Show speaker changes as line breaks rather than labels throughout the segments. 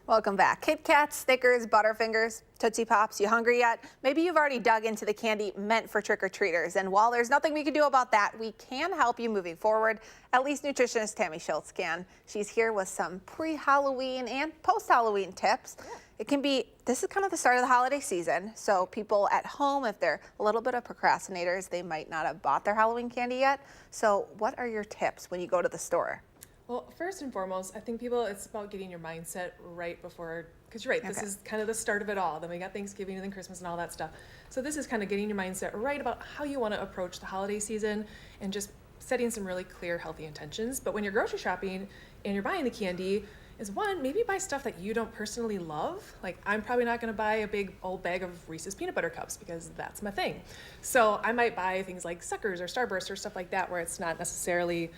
Welcome back. Kit Kats, Snickers, Butterfingers, Tootsie Pops, you hungry yet? Maybe you've already dug into the candy meant for trick-or-treaters, and while there's nothing we can do about that, we can help you moving forward. At least nutritionist Tammy Schultz can. She's here with some pre-Halloween and post-Halloween tips. This is kind of the start of the holiday season, so people at home, if they're a little bit of procrastinators, they might not have bought their Halloween candy yet. So what are your tips when you go to the store?
Well, first and foremost, I think it's about getting your mindset right before, because you're right, this is kind of the start of it all. Then we got Thanksgiving and then Christmas and all that stuff. So this is kind of getting your mindset right about how you want to approach the holiday season and just setting some really clear, healthy intentions. But when you're grocery shopping and you're buying the candy, is one, maybe buy stuff that you don't personally love. Like, I'm probably not going to buy a big old bag of Reese's peanut butter cups because that's my thing. So I might buy things like Suckers or Starburst or stuff like that where it's not necessarily,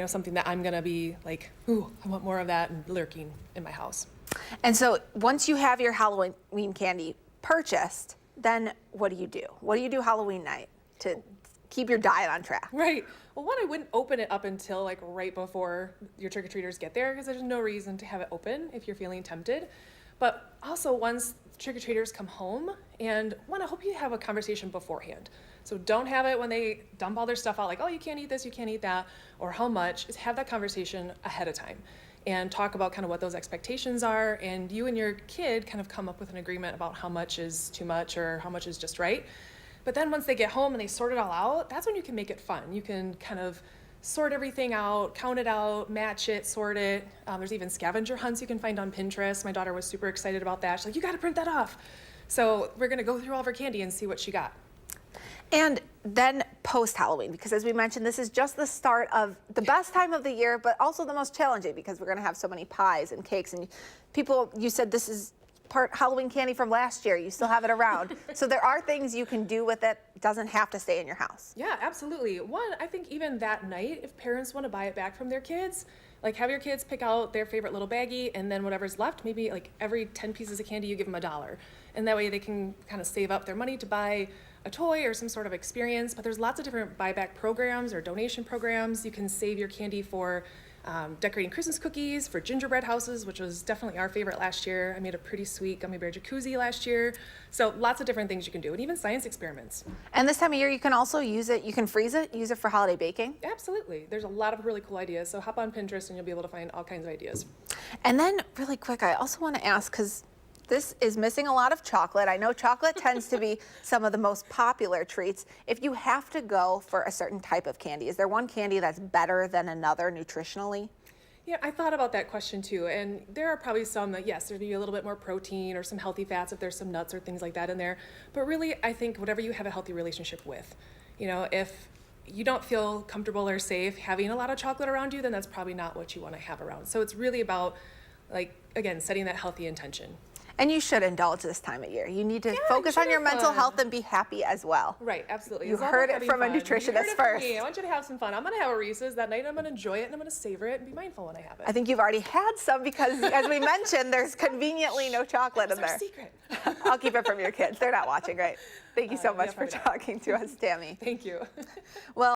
something that I'm going to be like, ooh, I want more of that and lurking in my house.
And so once you have your Halloween candy purchased, then what do you do? What do you do Halloween night to keep your diet on track?
Right. Well, one, I wouldn't open it up until like right before your trick-or-treaters get there because there's no reason to have it open if you're feeling tempted. But also once trick-or-treaters come home, and one, I hope you have a conversation beforehand. So don't have it when they dump all their stuff out like, oh, you can't eat this, you can't eat that, or how much. Is have that conversation ahead of time and talk about kind of what those expectations are, and you and your kid kind of come up with an agreement about how much is too much or how much is just right. But then once they get home and they sort it all out, that's when you can make it fun. You can kind of sort everything out, count it out, match it, sort it. There's even scavenger hunts you can find on Pinterest. My daughter was super excited about that. She's like, you got to print that off. So we're going to go through all of her candy and see what she got.
And then post-Halloween, because as we mentioned, this is just the start of the best time of the year, but also the most challenging because we're going to have so many pies and cakes. And you said this is part Halloween candy from last year. You still have it around. So there are things you can do with it. It doesn't have to stay in your house.
Yeah, absolutely. One, I think even that night, if parents want to buy it back from their kids, like have your kids pick out their favorite little baggie, and then whatever's left, maybe like every 10 pieces of candy, you give them $1. And that way they can kind of save up their money to buy a toy or some sort of experience. But there's lots of different buyback programs or donation programs. You can save your candy for decorating Christmas cookies, for gingerbread houses, which was definitely our favorite last year. I made a pretty sweet gummy bear jacuzzi last year. So lots of different things you can do, and even science experiments.
And this time of year, you can also use it, you can freeze it, use it for holiday baking.
Absolutely. There's a lot of really cool ideas. So hop on Pinterest and you'll be able to find all kinds of ideas.
And then really quick, I also want to ask, because this is missing a lot of chocolate. I know chocolate tends to be some of the most popular treats. If you have to go for a certain type of candy, is there one candy that's better than another nutritionally?
Yeah, I thought about that question too. And there are probably some that, yes, there'd be a little bit more protein or some healthy fats if there's some nuts or things like that in there. But really, I think whatever you have a healthy relationship with, if you don't feel comfortable or safe having a lot of chocolate around you, then that's probably not what you want to have around. So it's really about, again, setting that healthy intention.
And you should indulge this time of year. You need to focus on your mental health and be happy as well.
Right, absolutely.
You heard it from a nutritionist first.
I want you to have some fun. I'm going to have a Reese's that night. I'm going to enjoy it, and I'm going to savor it and be mindful when I have it.
I think you've already had some because, as we mentioned, there's conveniently no chocolate in there.
That's our secret.
I'll keep it from your kids. They're not watching, right? Thank you so much for talking to us, Tammy.
Thank you.
Well.